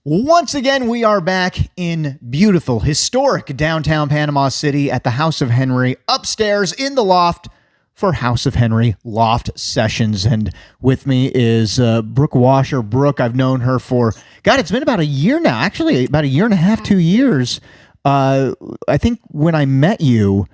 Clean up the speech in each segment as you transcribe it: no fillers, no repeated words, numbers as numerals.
Once again, we are back in beautiful, historic downtown Panama City at the House of Henry, upstairs in the loft for House of Henry Loft Sessions. And with me is Brooke Washor. Brooke, I've known her for, God, it's been about a year now. Actually, about a year and a half, 2 years. I think when I met you,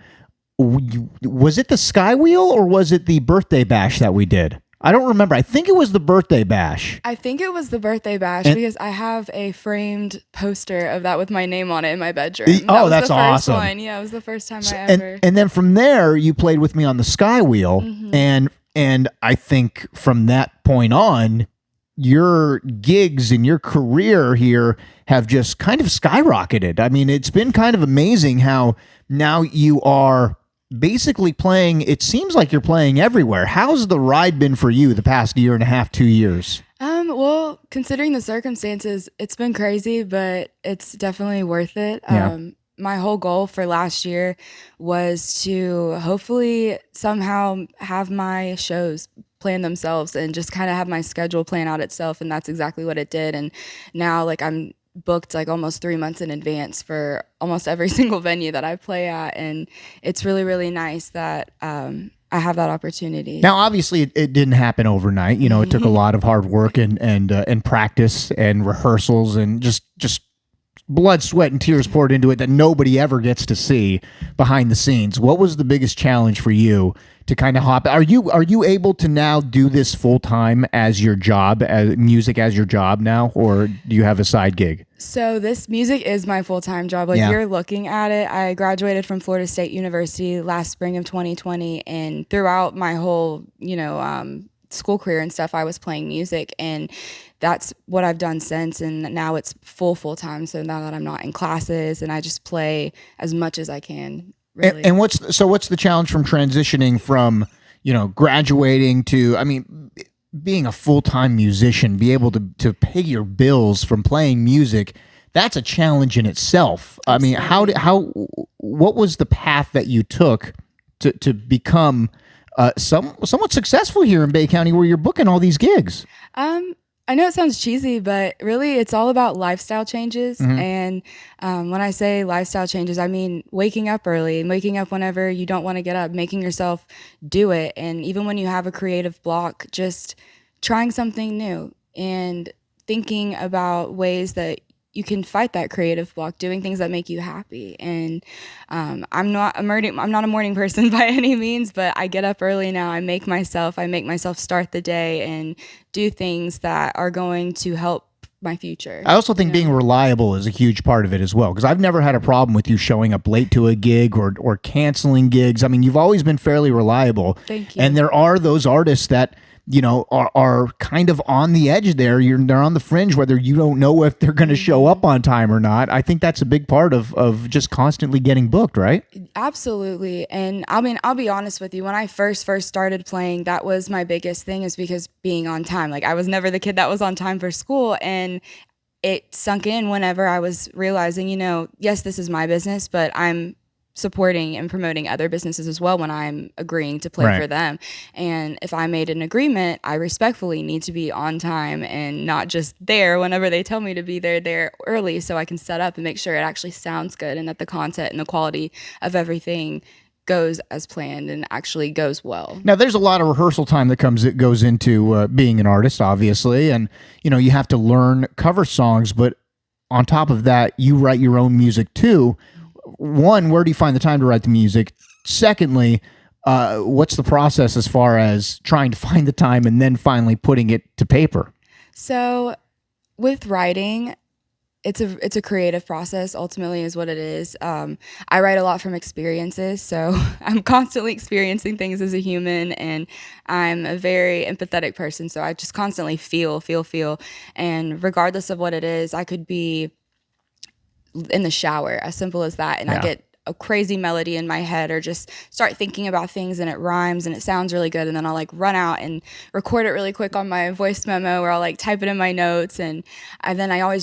was it the Sky Wheel or was it the birthday bash that we did? I don't remember. I think it was the birthday bash. I think it was the birthday bash because I have a framed poster of that with my name on it in my bedroom. That's awesome. One. Yeah, it was the first time I ever. And then from there, you played with me on the Sky Wheel, and I think from that point on, your gigs and your career here have just kind of skyrocketed. I mean, it's been kind of amazing how now you are basically playing. It seems like you're playing everywhere. How's the ride been for you the past year and a half, 2 years? Well, considering the circumstances, it's been crazy, but it's definitely worth it. Yeah. My whole goal for last year was to hopefully somehow have my shows plan themselves and just kind of have my schedule plan out itself. And that's exactly what it did. And now I'm booked almost 3 months in advance for almost every single venue that I play at. And it's really, really nice that I have that opportunity. Now, obviously, it didn't happen overnight. You know, it took a lot of hard work and practice and rehearsals and just blood, sweat, and tears poured into it that nobody ever gets to see behind the scenes. What was the biggest challenge for you to kind of hop? Are you able to now do this full time as your job, as music as your job now, or do you have a side gig? So this music is my full-time job. You're looking at it, I graduated from Florida State University last spring of 2020, and throughout my whole, school career and stuff, I was playing music, and that's what I've done since. And now it's full-time. So now that I'm not in classes, and I just play as much as I can. Really. And what's the challenge from transitioning from, graduating to, being a full-time musician, be able to pay your bills from playing music? That's a challenge in itself. Absolutely. What was the path that you took to become somewhat successful here in Bay County, where you're booking all these gigs? I know it sounds cheesy, but really it's all about lifestyle changes. Mm-hmm. And when I say lifestyle changes, I mean waking up early, waking up whenever you don't want to get up, making yourself do it. And even when you have a creative block, just trying something new and thinking about ways that you can fight that creative block, doing things that make you happy. And I'm not a morning person by any means, but I get up early now. I make myself start the day and do things that are going to help my future. I also think being reliable is a huge part of it as well, because I've never had a problem with you showing up late to a gig or canceling gigs. I mean, you've always been fairly reliable. Thank you. And there are those artists that are kind of on the edge there. They're on the fringe, whether you don't know if they're going to show up on time or not. I think that's a big part of just constantly getting booked, right? Absolutely. And I'll be honest with you. When I first started playing, that was my biggest thing, is because being on time. I was never the kid that was on time for school. And it sunk in whenever I was realizing, yes, this is my business, but I'm supporting and promoting other businesses as well when I'm agreeing to play for them. And if I made an agreement, I respectfully need to be on time and not just there whenever they tell me to be there early, so I can set up and make sure it actually sounds good and that the content and the quality of everything goes as planned and actually goes well. Now, there's a lot of rehearsal time that goes into being an artist, obviously, and you have to learn cover songs, but on top of that, you write your own music too. One, where do you find the time to write the music? Secondly, what's the process as far as trying to find the time and then finally putting it to paper? So with writing, it's a creative process, ultimately, is what it is. I write a lot from experiences, so I'm constantly experiencing things as a human, and I'm a very empathetic person, so I just constantly feel. And regardless of what it is, I could be in the shower, as simple as that, and I get a crazy melody in my head, or just start thinking about things and it rhymes and it sounds really good, and then I'll run out and record it really quick on my voice memo, or I'll type it in my notes, and then I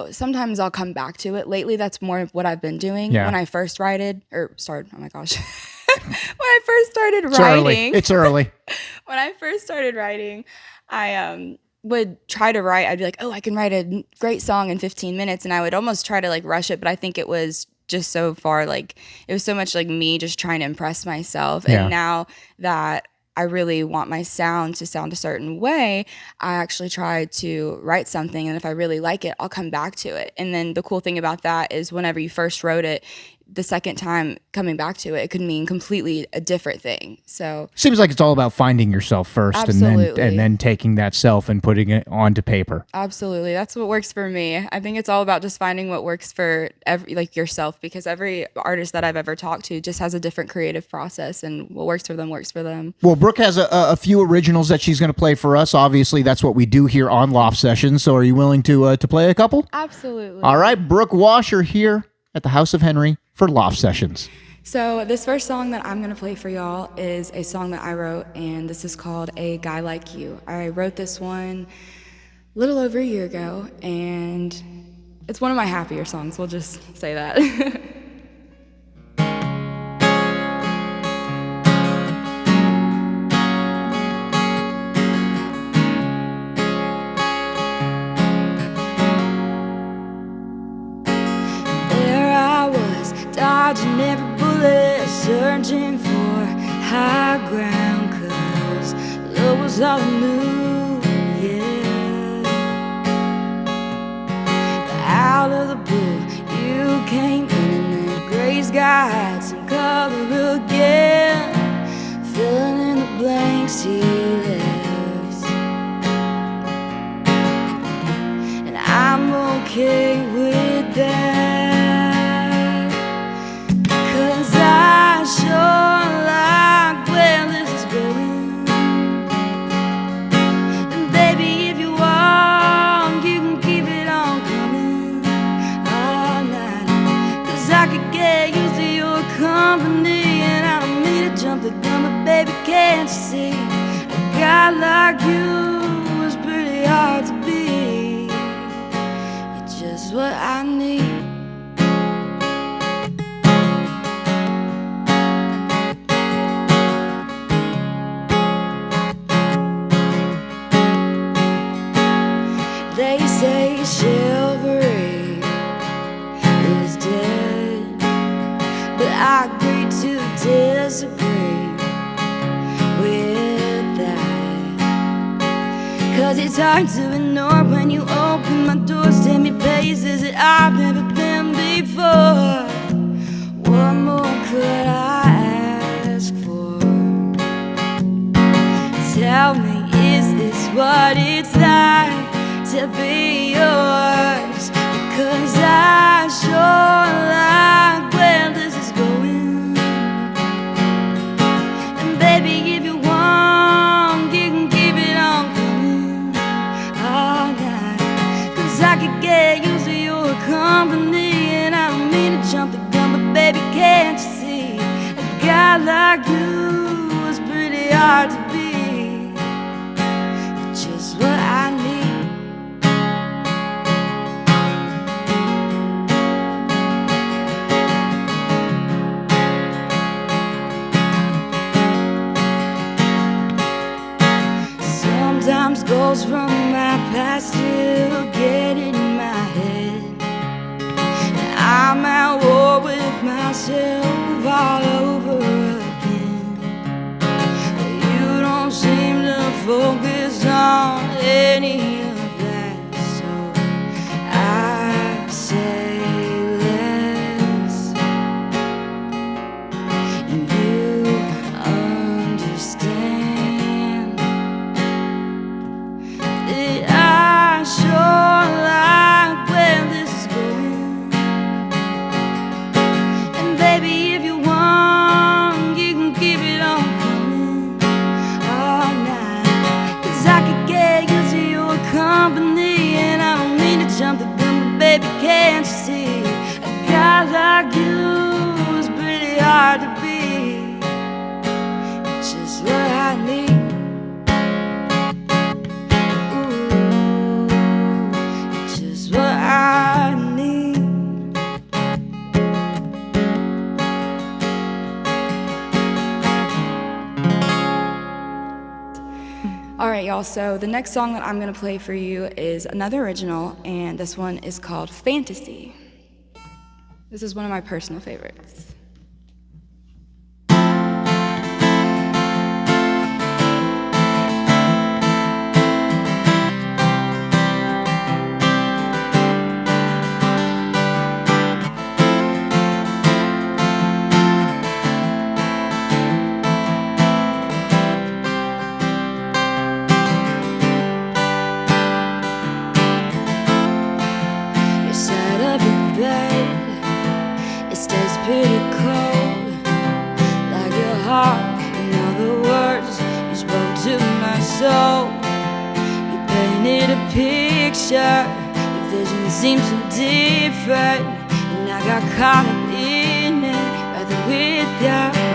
sometimes I'll come back to it. Lately, that's more of what I've been doing. When I first started writing, It's early. when I first started writing, I would try to write, I'd be like, oh, I can write a great song in 15 minutes. And I would almost try to like rush it. But I think it was just so far, like, it was so much like me just trying to impress myself. Yeah. And now that I really want my sound to sound a certain way, I actually try to write something. And if I really like it, I'll come back to it. And then the cool thing about that is whenever you first wrote it, the second time coming back to it, it could mean completely a different thing. So Seems like it's all about finding yourself first, Absolutely. and then taking that self and putting it onto paper. absolutely, that's what works for me. I think it's all about just finding what works for like yourself, because every artist that I've ever talked to just has a different creative process, and what works for them works for them. Well, Brooke has a few originals that she's going to play for us. Obviously, that's what we do here on Loft Sessions. So, are you willing to play a couple? Absolutely. All right, Brooke Washor here at the House of Henry for Loft Sessions. So this first song that I'm going to play for y'all is a song that I wrote, and this is called A Guy Like You. I wrote this one a little over a year ago, and it's one of my happier songs, we'll just say that. There I was, dodging every bullet, searching for high ground, 'cause love was all I knew, yeah. Out of the blue, you came in, and then gray skies and color again, filling in the blanks he left. And I'm okay with that, 'cause I sure like where this is going. And baby, if you want, you can keep it on coming all night, 'cause I could get used to your company. And I don't mean to jump the gun, but baby, can't you see, a guy like you is pretty hard to beat. You're just what I need. They say chivalry is dead, but I agree to disagree with that. 'Cause it's hard to ignore when you open my doors, take me places that I've never been before. What more could I ask for? Tell me, is this what it's like to be yours? Because I sure like where this is going. And baby, if you want, you can keep it on coming all night, 'cause I could get used to your company. And I don't mean to jump the gun, but baby, can't you see, a guy like you is pretty hard to beat. You're just what I need. Sometimes goes from my past still get in my head, and I'm at war with myself all over again. You don't seem to focus on any of that, so I say less, and you understand. I sure like where this is going. And baby, if you want, you can keep it on coming all night, 'cause I could get used to your company. And I don't mean to jump the gun, but baby, can't you see, a guy like you is pretty hard to beat. It's just what I need. What I need. All right, y'all, so the next song that I'm going to play for you is another original, and this one is called Fantasy. This is one of my personal favorites. It stays pretty cold, like your heart. In other words, you spoke to my soul. You painted a picture, your vision seemed so different, and I got caught up in it, rather with you.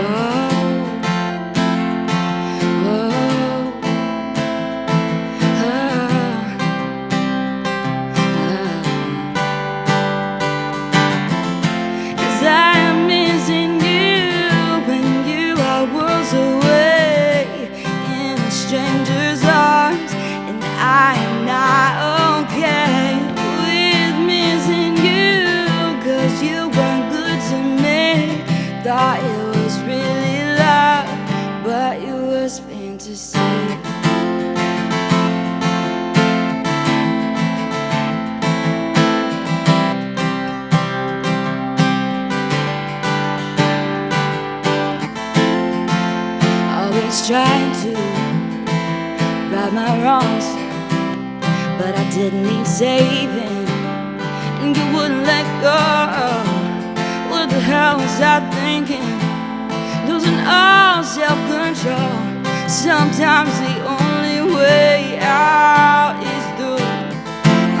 Thought it was really love, but it was fantasy. Always trying to right my wrongs, but I didn't need saving, and you wouldn't let go. What the hell was I thinking? Losing all self-control. Sometimes the only way out is through.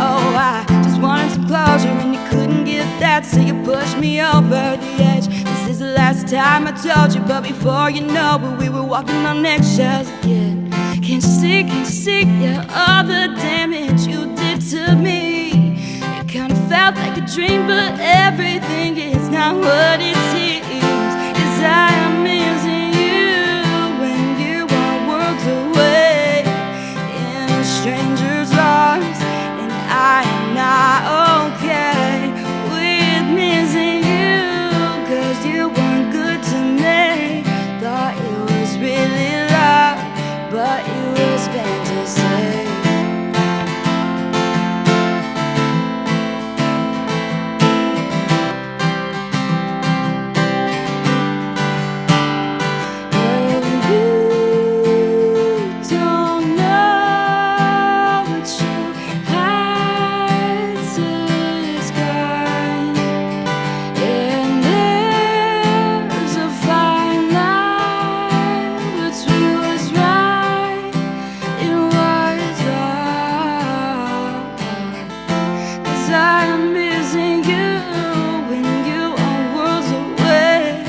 Oh, I just wanted some closure and you couldn't get that, so you pushed me over the edge. This is the last time I told you, but before you know it, we were walking on eggshells again. Can't you see, yeah, all the damage you did to me? It kinda felt like a dream, but everything is not what it seems. 'Cause I am missing you when you are worlds away in a stranger's arms, and I am not okay with missing you, 'cause you weren't good to me. Thought it was really love, but it was fantasy. I'm missing you when you are worlds away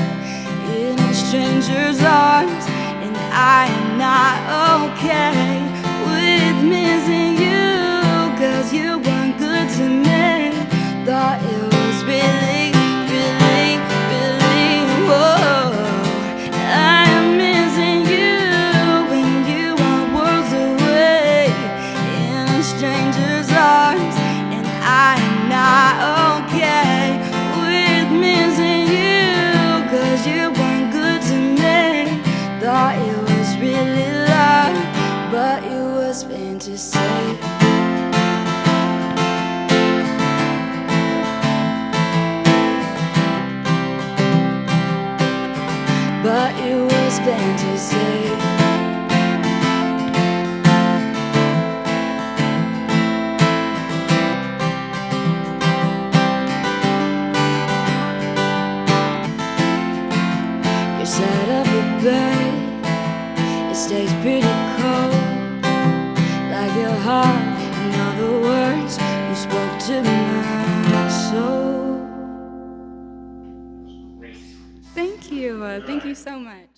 in a stranger's arms, and I am not okay with missing you, 'cause you weren't good to me. Thought it was really, really, really, whoa. I am missing you when you are worlds away in a stranger's arms, and I am not okay with missing you, 'cause you weren't good to me. Thought it was really love, but it was fantasy. But it was fantasy. Side of the bed, it stays pretty cold, like your heart. In other words, you spoke to my soul. Thank you so much.